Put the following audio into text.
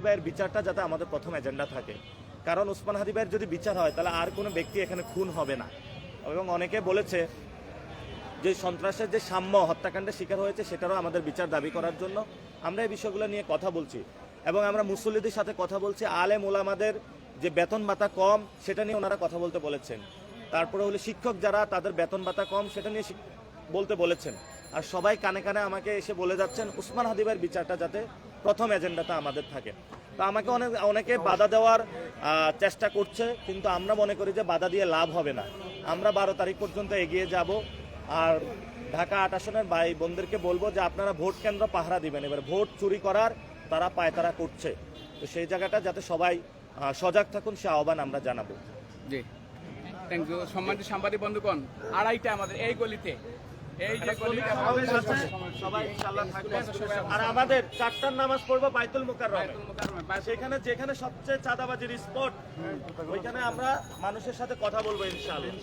ভাইয়ের বিচারটা যাতে আমাদের প্রথম এজেন্ডা থাকে, কারণ ওসমান হাদি ভাইয়ের যদি বিচার হয় তাহলে আর কোনো ব্যক্তি এখানে খুন হবে না। এবং অনেকে বলেছে যে সন্ত্রাসের যে সাম্য হত্যাকাণ্ডের শিকার হয়েছে সেটারও আমাদের বিচার দাবি করার জন্য আমরা এই বিষয়গুলো নিয়ে কথা বলছি। এবং আমরা মুসল্লিদের সাথে কথা বলছি, আলেম ওলামাদের যে বেতন ভাতা কম সেটা নিয়ে ওনারা কথা বলতে বলেছেন। তারপরে হলো শিক্ষক যারা তাদের বেতন ভাতা কম সেটা নিয়ে বলতে বলেছেন। আর সবাই কানে কানে আমাকে এসে বলে যাচ্ছেন ওসমান হাদি ভাইয়ের বিচারটা যাতে প্রথম এজেন্ডাটা আমাদের থাকে। তো আমাকে অনেকে বাধা দেওয়ার চেষ্টা করছে, কিন্তু আমরা মনে করি যে বাধা দিয়ে লাভ হবে না। আমরা 12 তারিখ পর্যন্ত এগিয়ে যাব। আর ঢাকা 8 আসনের ভাই বোনদেরকে বলবো যে আপনারা ভোট কেন্দ্র পাহারা দিবেন। এবার ভোট চুরি করার তারা পায়তারা করছে, তো সেই জায়গাটা যাতে সবাই সজাগ থাকুন সে আহ্বান আমরা জানাবো। জি, থ্যাংক ইউ। সম্মানিত সাংবাদিক বন্ধুগণ, 2:30 আমাদের এই গলিতে, এই যে গলিতে সবাই ইনশাআল্লাহ থাকবেন। আর আমাদের 4টার নামাজ পড়বো বাইতুল মুকাররমে, সেখানে যেখানে সবচেয়ে চাঁদাবাজির স্পট ওইখানে আমরা মানুষের সাথে কথা বলবো ইনশাআল্লাহ।